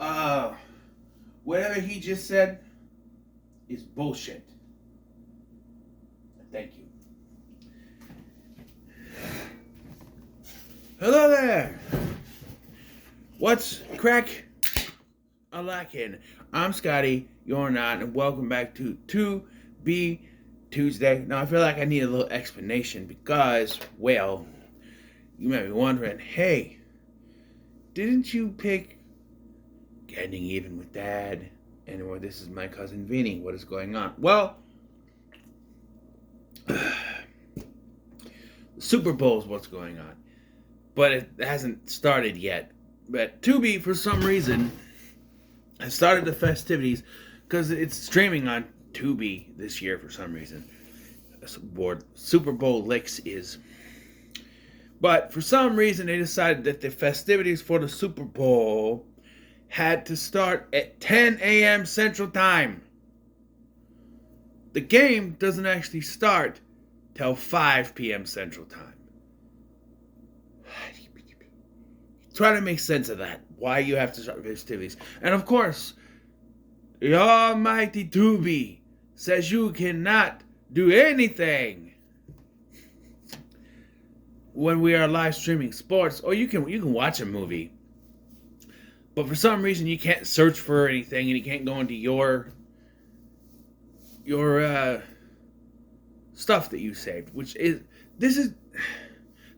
Uh, whatever he just said is bullshit. Thank you. Hello there. What's crack a lacking? I'm Scotty. You're not, and welcome back to Tubi Tuesday. Now I feel like I need a little explanation because, well, you might be wondering, hey, didn't you pick Getting Even with Dad? And well, this is my cousin Vinny. What is going on? Well, the Super Bowl is what's going on, but it hasn't started yet. But Tubi, for some reason, has started the festivities because it's streaming on Tubi this year for some reason. Super Bowl Licks is. But for some reason, they decided that the festivities for the Super Bowl had to start at 10 a.m. Central Time. The game doesn't actually start till 5 p.m. Central Time. Try to make sense of that. Why you have to start festivities. And of course, the almighty Tubi says you cannot do anything when we are live streaming sports. Or you can watch a movie. But for some reason you can't search for anything and you can't go into your stuff that you saved. This is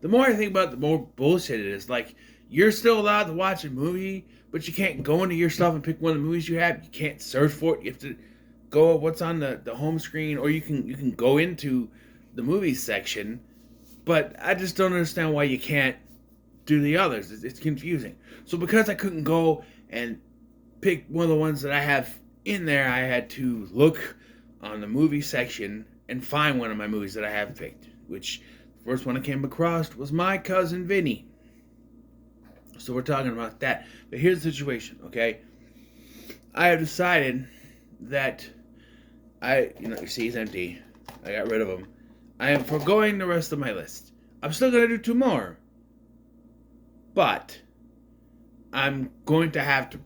the more I think about it, the more bullshit it is. Like, you're still allowed to watch a movie, but you can't go into your stuff and pick one of the movies you have. You can't search for it. You have to go what's on the home screen, or you can go into the movies section. But I just don't understand why you can't do the others. It's confusing. So because I couldn't go and pick one of the ones that I have in there, I had to look on the movie section and find one of my movies that I have picked, which the first one I came across was My Cousin Vinny. So we're talking about that. But here's the situation, okay? I have decided that you see he's empty. I got rid of him. I am foregoing the rest of my list. I'm still going to do 2 more. But I'm going to have to,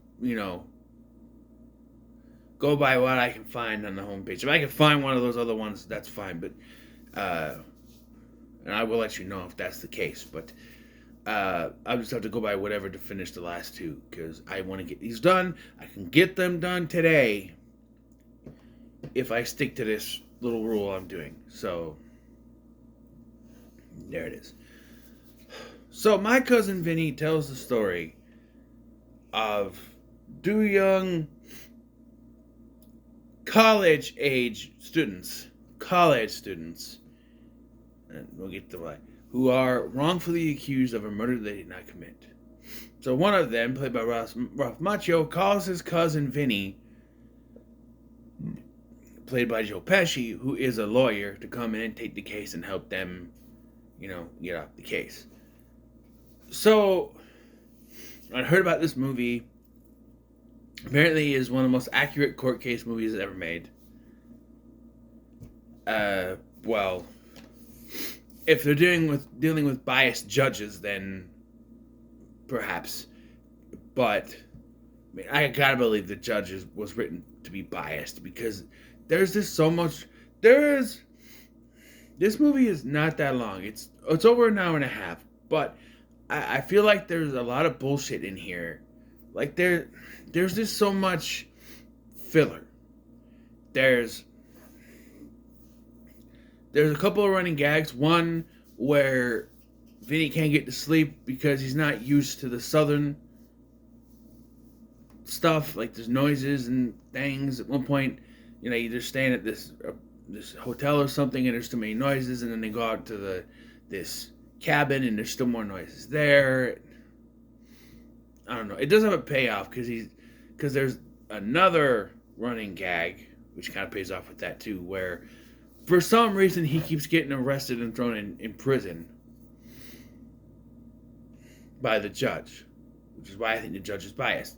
go by what I can find on the homepage. If I can find one of those other ones, that's fine. But, and I will let you know if that's the case. But I'll just have to go by whatever to finish the last 2. Because I want to get these done. I can get them done today if I stick to this little rule I'm doing. So, there it is. So, My Cousin Vinny tells the story of 2 young college students, and we'll get to why, who are wrongfully accused of a murder they did not commit. So one of them, played by Ralph Macchio, calls his cousin Vinny, played by Joe Pesci, who is a lawyer, to come in and take the case and help them, get off the case. So, I heard about this movie. Apparently, it is one of the most accurate court case movies ever made. Well, if they're dealing with biased judges, then perhaps. But I gotta believe the judge was written to be biased, because there's just so much. This movie is not that long. It's over an hour and a half, but I feel like there's a lot of bullshit in here. Like, there's just so much filler. There's a couple of running gags. One where Vinny can't get to sleep because he's not used to the southern stuff. Like, there's noises and things. At one point, they're staying at this hotel or something, and there's too many noises, and then they go out to this cabin, and there's still more noises there. I don't know. It does have a payoff because there's another running gag, which kind of pays off with that too, where for some reason he keeps getting arrested and thrown in prison by the judge, which is why I think the judge is biased.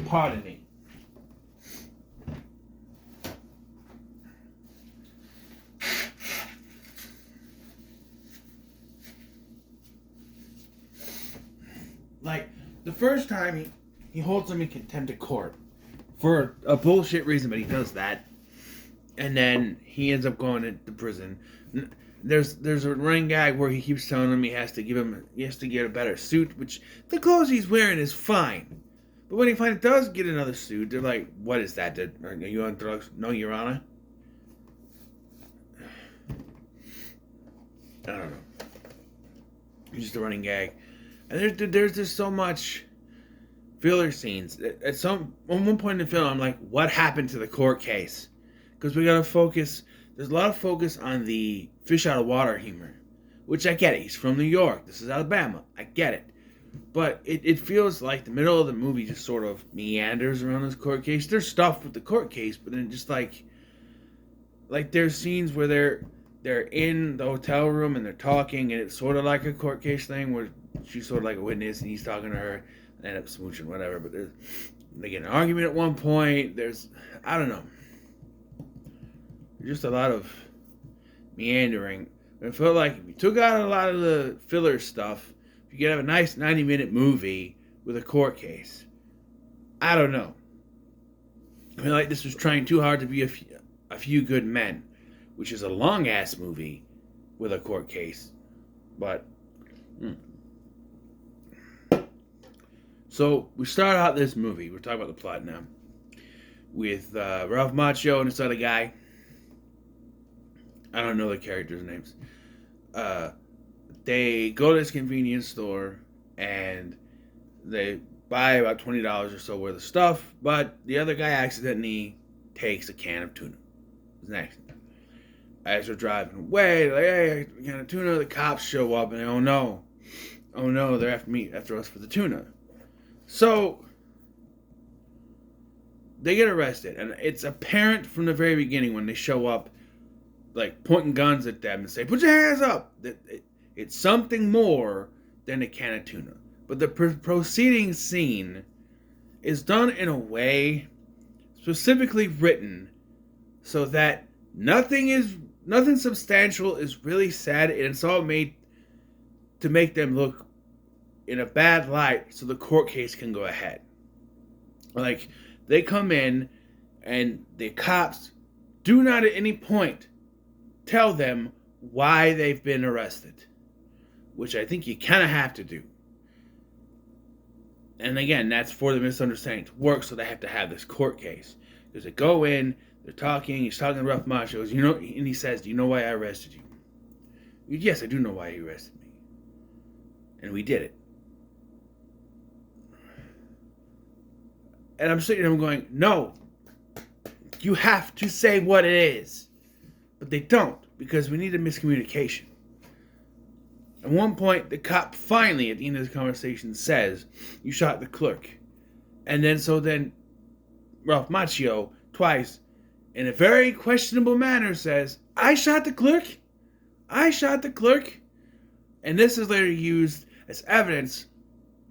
Pardon me. Like, the first time he holds him in contempt of court for a bullshit reason, but he does that. And then he ends up going into prison. There's a running gag where he keeps telling him he has to get a better suit, which the clothes he's wearing is fine. But when he finally does get another suit, they're like, "What is that? Are you on drugs?" "No, Your Honor." I don't know. It's just a running gag, and there's just so much filler scenes. At one point in the film, I'm like, "What happened to the court case?" Because we gotta focus. There's a lot of focus on the fish out of water humor, which I get it. He's from New York. This is Alabama. I get it. But it feels like the middle of the movie just sort of meanders around this court case. There's stuff with the court case, but then just like there's scenes where they're in the hotel room and they're talking, and it's sort of like a court case thing where she's sort of like a witness and he's talking to her and end up smooching, whatever. But they get in an argument at one point. I don't know. There's just a lot of meandering. It felt like if you took out a lot of the filler stuff, you could have a nice 90-minute movie with a court case. I don't know. I feel like this was trying too hard to be a few good men, which is a long-ass movie with a court case. But, So, we start out this movie. We're talking about the plot now. With Ralph Macchio and this other guy. I don't know the characters' names. They go to this convenience store and they buy about $20 or so worth of stuff, but the other guy accidentally takes a can of tuna. It's an accident. As they're driving away, they're like, "Hey, a can of tuna." The cops show up and they, oh no, they're after us for the tuna. So they get arrested, and it's apparent from the very beginning when they show up, like pointing guns at them and say, "Put your hands up!" It's something more than a can of tuna. But the proceeding scene is done in a way specifically written so that nothing substantial is really said, and it's all made to make them look in a bad light so the court case can go ahead. Like, they come in and the cops do not at any point tell them why they've been arrested, which I think you kind of have to do. And again, that's for the misunderstanding to work, so they have to have this court case. Because they go in, they're talking, he's talking to Ralph Macchio, and he says, "Do you know why I arrested you?" "Yes, I do know why you arrested me. And we did it." And I'm sitting there going, no, you have to say what it is. But they don't, because we need a miscommunication. At one point, the cop finally, at the end of the conversation, says, "You shot the clerk." And then Ralph Macchio, twice, in a very questionable manner, says, "I shot the clerk? I shot the clerk?" And this is later used as evidence.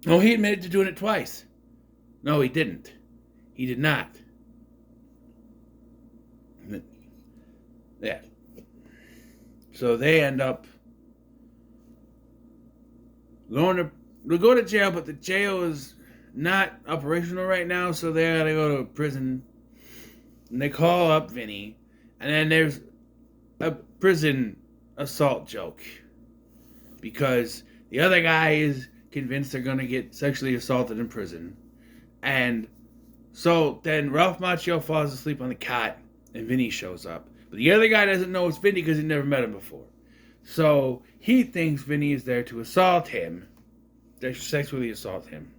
Oh, he admitted to doing it twice. No, he didn't. He did not. Yeah. So they end up going to jail, but the jail is not operational right now, so they gotta go to prison. And they call up Vinny, and then there's a prison assault joke because the other guy is convinced they're gonna get sexually assaulted in prison, and so then Ralph Macchio falls asleep on the cot, and Vinny shows up. But the other guy doesn't know it's Vinny because he never met him before. So he thinks Vinny is there to assault him, to sexually assault him.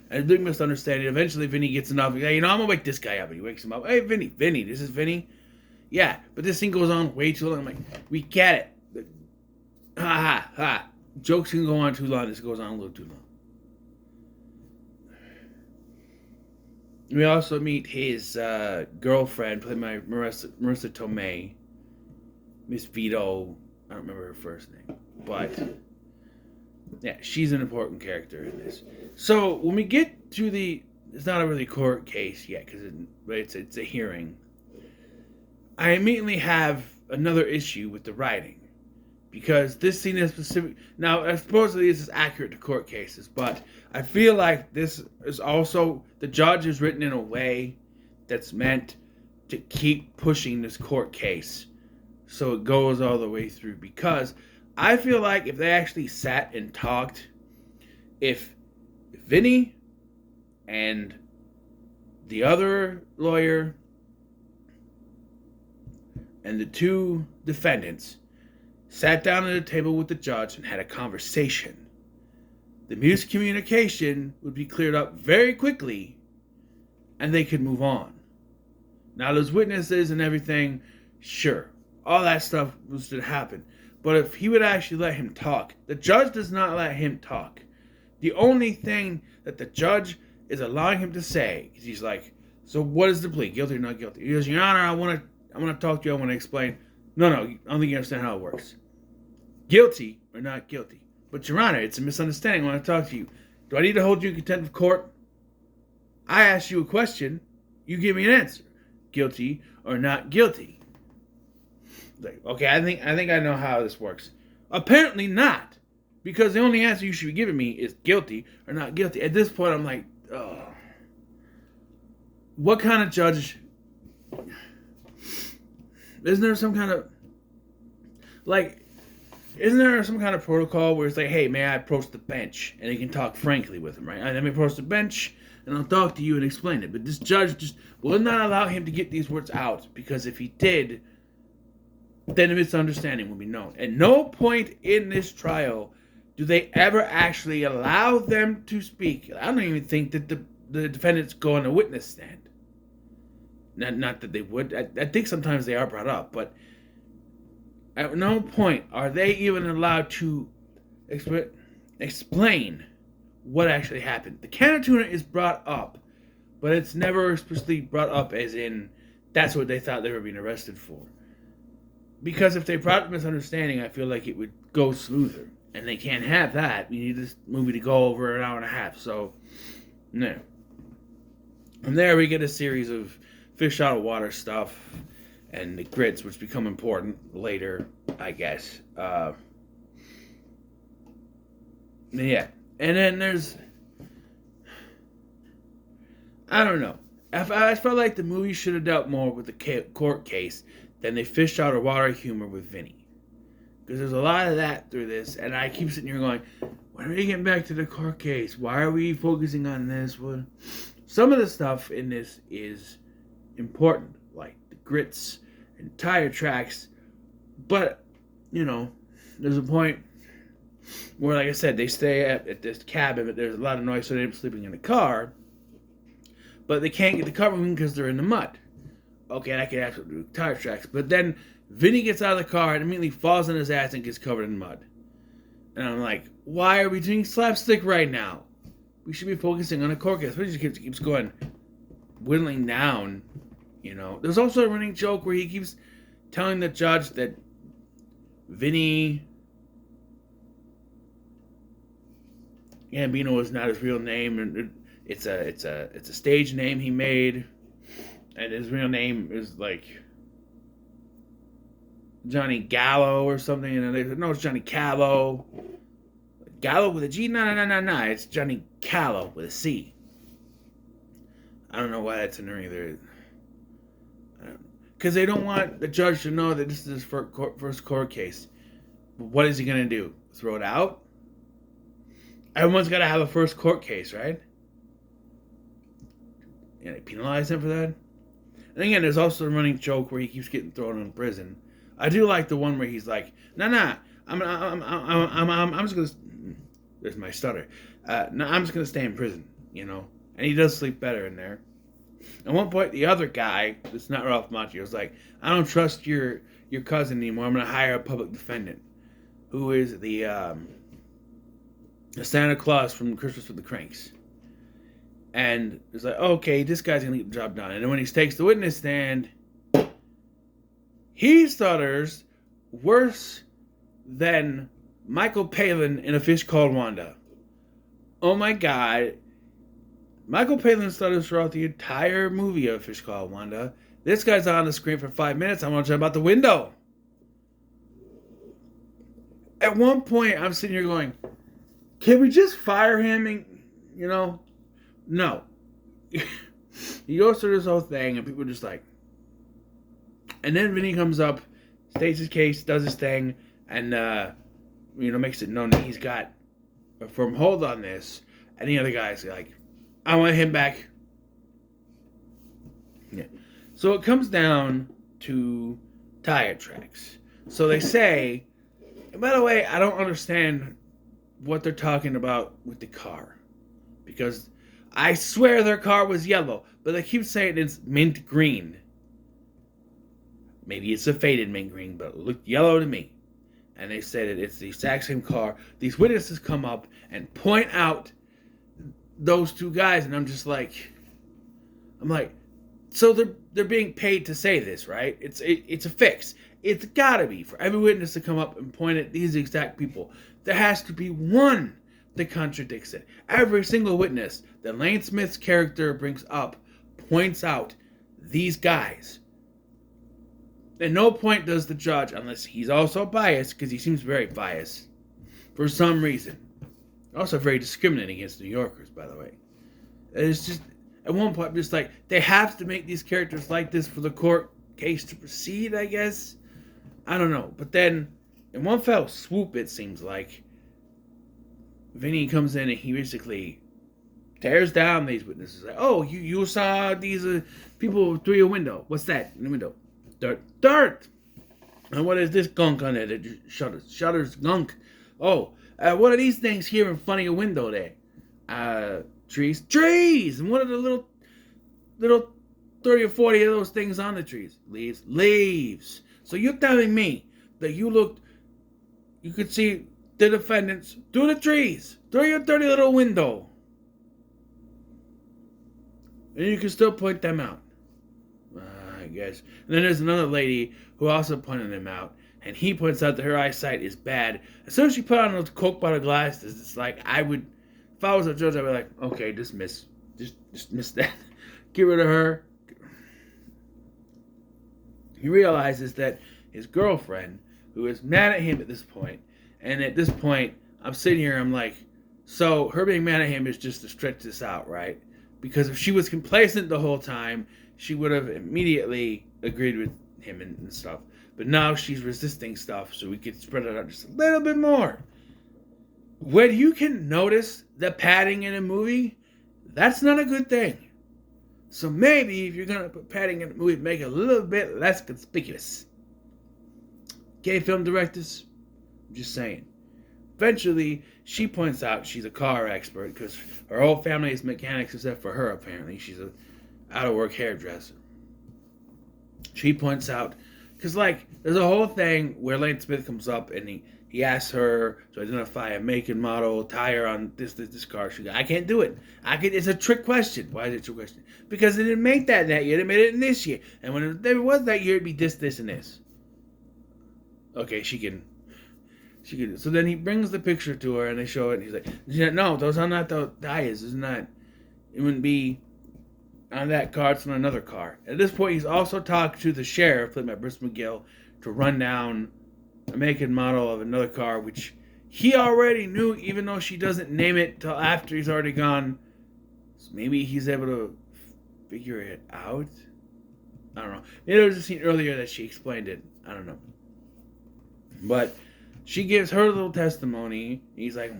And a big misunderstanding. Eventually Vinny gets enough. Hey, I'm gonna wake this guy up. And he wakes him up. "Hey, Vinny, this is Vinny." "Yeah, but this thing goes on way too long." I'm like, we get it. Ha ha ha. Jokes can go on too long. This goes on a little too long. We also meet his girlfriend, played by Marissa Tomei, Miss Vito. I don't remember her first name, but yeah, she's an important character in this. So when we get to it's not a really court case yet, but it's a hearing. I immediately have another issue with the writing, because this scene is specific. Now, supposedly this is accurate to court cases, but I feel like this is also, the judge is written in a way that's meant to keep pushing this court case so it goes all the way through. Because I feel like if they actually sat and talked, if Vinny and the other lawyer and the two defendants sat down at a table with the judge and had a conversation, the miscommunication would be cleared up very quickly and they could move on. Now, those witnesses and everything, sure, all that stuff was to happen. But if he would actually let him talk, the judge does not let him talk. The only thing that the judge is allowing him to say, because he's like, so what is the plea? Guilty or not guilty? He goes, Your Honor, I want to talk to you. I want to explain. No, I don't think you understand how it works. Guilty or not guilty? But Your Honor, it's a misunderstanding. I want to talk to you. Do I need to hold you in contempt of court? I ask you a question. You give me an answer. Guilty or not guilty? Like, okay, I think I know how this works. Apparently not. Because the only answer you should be giving me is guilty or not guilty. At this point, I'm like, oh. What kind of judge? Isn't there some kind of, like, isn't there some kind of protocol where it's like, hey, may I approach the bench? And you can talk frankly with him, right? Let me approach the bench, and I'll talk to you and explain it. But this judge just will not allow him to get these words out, because if he did, then a misunderstanding will be known. At no point in this trial do they ever actually allow them to speak. I don't even think that the defendants go on a witness stand. Not that they would. I think sometimes they are brought up, but at no point are they even allowed to explain what actually happened. The can of tuna is brought up, but it's never especially brought up as in that's what they thought they were being arrested for. Because if they brought up misunderstanding, I feel like it would go smoother. And they can't have that. We need this movie to go over an hour and a half. So, no. From there, we get a series of fish out of water stuff and the grits, which become important later, I guess. Yeah. And then there's, I don't know. I felt like the movie should have dealt more with the court case than they fish out of water humor with Vinny. Because there's a lot of that through this, and I keep sitting here going, when are we getting back to the court case? Why are we focusing on this? Well, some of the stuff in this is important, like the grits and tire tracks, but, you know, there's a point where, like I said, they stay at this cabin, but there's a lot of noise, so they're sleeping in the car, but they can't get the car moving because they're in the mud. Okay, I could actually do tire tracks, but then Vinny gets out of the car and immediately falls on his ass and gets covered in mud. And I'm like, why are we doing slapstick right now? We should be focusing on a court case. But he just keeps going, whittling down, you know. There's also a running joke where he keeps telling the judge that Vinny Gambino is not his real name, and it's a stage name he made, and his real name is like Johnny Gallo or something, and they said, no, it's Johnny Callow. Gallo with a G? No, it's Johnny Callow with a C. I don't know why that's in there either. Because they don't want the judge to know that this is his first court case. But what is he going to do? Throw it out? Everyone's got to have a first court case, right? And they penalize him for that? And again, there's also a running joke where he keeps getting thrown in prison. I do like the one where he's like, nah, I'm just gonna. There's my stutter. No, I'm just gonna stay in prison, you know. And he does sleep better in there. At one point, the other guy, it's not Ralph Macchio, was like, I don't trust your cousin anymore. I'm gonna hire a public defendant, who is the Santa Claus from Christmas with the Cranks. And it's like, okay, this guy's gonna get the job done. And then when he takes the witness stand, he stutters worse than Michael Palin in A Fish Called Wanda. Oh my God. Michael Palin stutters throughout the entire movie of A Fish Called Wanda. This guy's on the screen for 5 minutes. I want to jump out the window. At one point, I'm sitting here going, can we just fire him? And, no. He goes through this whole thing, and people are just like... And then Vinny comes up, states his case, does his thing, and, makes it known that he's got a firm hold on this. And the other guy's like, I want him back. Yeah. So it comes down to tire tracks. So they say... And by the way, I don't understand what they're talking about with the car. Because I swear their car was yellow, but they keep saying it's mint green. Maybe it's a faded mint green, but it looked yellow to me. And they say that it's the exact same car. These witnesses come up and point out those two guys, and I'm like, so they're being paid to say this, right? It's a fix. It's gotta be for every witness to come up and point at these exact people. There has to be one that contradicts it. Every single witness that Lane Smith's character brings up points out these guys. At no point does the judge, unless he's also biased, because he seems very biased for some reason. Also very discriminating against New Yorkers, by the way. It's just, at one point, I'm just like, they have to make these characters like this for the court case to proceed, I guess. I don't know. But then, in one fell swoop, it seems like, Vinny comes in and he basically tears down these witnesses. Like, oh, you saw these people through your window. What's that in the window? Dirt. And what is this gunk on it? Shutters gunk. Oh, what are these things here in front of your window there? Trees. And what are the little 30 or 40 of those things on the trees? Leaves. So you're telling me that you could see the defendants through the trees, through your dirty little window, and you can still point them out, I guess. And then there's another lady who also pointed them out, and he points out that her eyesight is bad. As soon as she put on those Coke bottle glasses, it's like, if I was a judge, I'd be like, okay, dismiss that. Get rid of her. He realizes that his girlfriend, who is mad at him at this point, and at this point, I'm sitting here, I'm like, so her being mad at him is just to stretch this out, right? Because if she was complacent the whole time, she would have immediately agreed with him and stuff. But now she's resisting stuff, so we could spread it out just a little bit more. When you can notice the padding in a movie, that's not a good thing. So maybe if you're going to put padding in a movie, make it a little bit less conspicuous. Okay, film directors? I'm just saying. Eventually, she points out she's a car expert because her whole family is mechanics except for her, apparently. She's a out-of-work hairdresser. She points out, because, there's a whole thing where Lane Smith comes up and he asks her to identify a make and model tire on this car. She goes, I can't do it. It's a trick question. Why is it a trick question? Because they didn't make that year. They made it in this year. And when it was that year, it'd be this, and this. Okay, she can. So then he brings the picture to her, and they show it, and he's like, no, those are not the tires. It wouldn't be on that car. It's on another car. At this point, he's also talked to the sheriff, played by Bruce McGill, to run down a make and model of another car, which he already knew, even though she doesn't name it till after he's already gone. So maybe he's able to figure it out. I don't know. Maybe there was a scene earlier that she explained it. I don't know. But she gives her little testimony. He's like,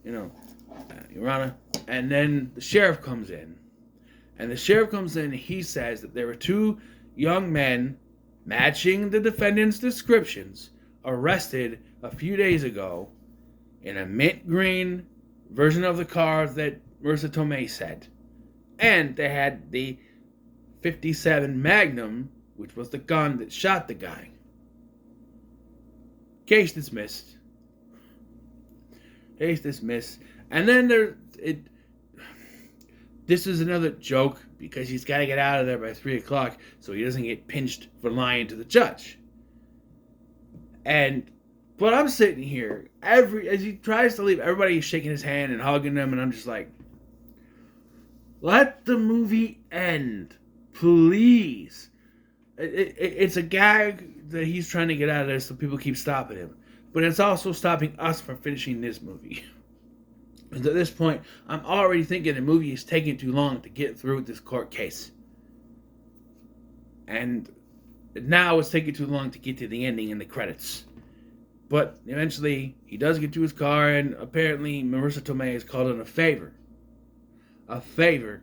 Your Honor. And then the sheriff comes in. And the sheriff comes in and he says that there were two young men matching the defendant's descriptions arrested a few days ago in a mint green version of the car that Marissa Tomei said. And they had the .57 Magnum, which was the gun that shot the guy. Case dismissed. And then this is another joke because he's got to get out of there by 3 o'clock so he doesn't get pinched for lying to the judge. But I'm sitting here, as he tries to leave, everybody's shaking his hand and hugging him, and I'm just like, let the movie end, please. It's a gag that he's trying to get out of there, so people keep stopping him. but it's also stopping us from finishing this movie. And at this point, I'm already thinking the movie is taking too long to get through this court case. And now it's taking too long to get to the ending and the credits. But eventually, he does get to his car, and apparently Marissa Tomei is called in a favor. A favor.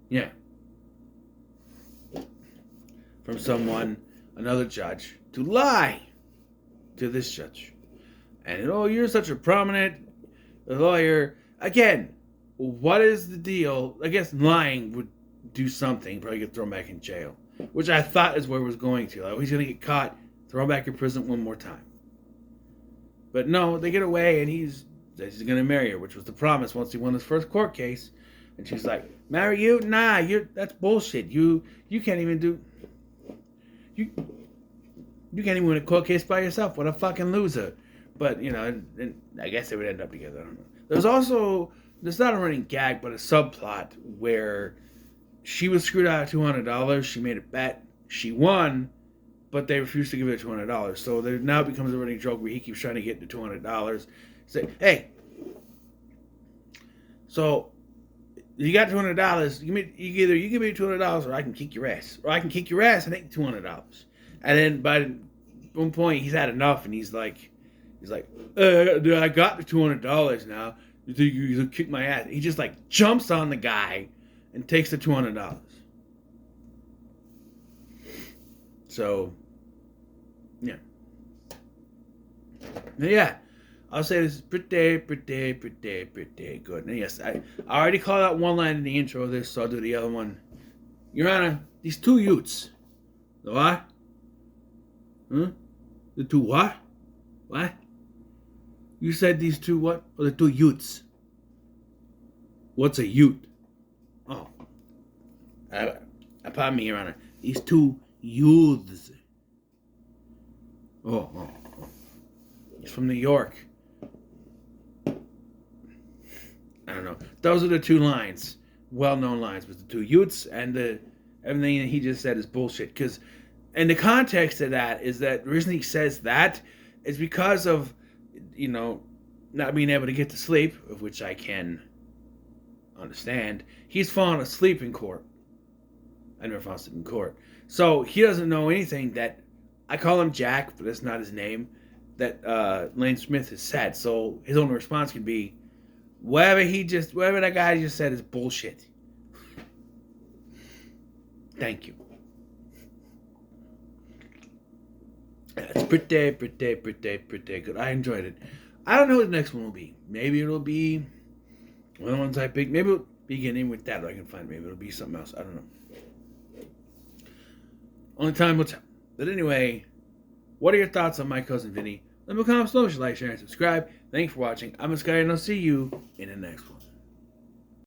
Yeah. From someone, another judge, to lie to this judge. And, oh, you're such a prominent lawyer. Again, what is the deal? I guess lying would do something. Probably get thrown back in jail. Which I thought is where it was going to. Like, he's going to get caught, thrown back in prison one more time. But no, they get away, and he's going to marry her, which was the promise once he won his first court case. And she's like, marry you? Nah, that's bullshit. You can't even do... You can't even win a court case by yourself. What a fucking loser. But, you know, and I guess they would end up together. I don't know. There's not a running gag, but a subplot where she was screwed out of $200. She made a bet. She won, but they refused to give her $200. So there now becomes a running joke where he keeps trying to get the $200. Say, hey, so you got $200. Either you give me $200 or I can kick your ass. Or I can kick your ass and take $200. And then by one point he's had enough, and he's like, I got the $200 now. You think you kick my ass? He just like jumps on the guy and takes the $200. So, yeah. Yeah. I'll say this is pretty good. And yes, I already called out one line in the intro of this, so I'll do the other one. Your Honor, these two Utes. The what? Huh? The two what? What? You said these two what? Oh, the two Utes. What's a Ute? Oh. Pardon me, Your Honor. These two youths. Oh. He's from New York. I don't know. Those are the two lines. Well-known lines. With the two Utes, and everything that he just said is bullshit. Because, and the context of that is that the reason he says that is because of, you know, not being able to get to sleep, of which I can understand. He's fallen asleep in court. I never fallen asleep in court. So he doesn't know anything that, I call him Jack, but that's not his name, that Lane Smith has said. So his only response can be, whatever that guy just said is bullshit. Thank you. It's pretty good. I enjoyed it. I don't know what the next one will be. Maybe it'll be one of the ones I picked. Maybe it'll begin with that, or I can find. Maybe it'll be something else. I don't know. Only time will tell. But anyway, what are your thoughts on My Cousin Vinny? Let me comment below, like, share, and subscribe. Thanks for watching. I'm Sky, and I'll see you in the next one.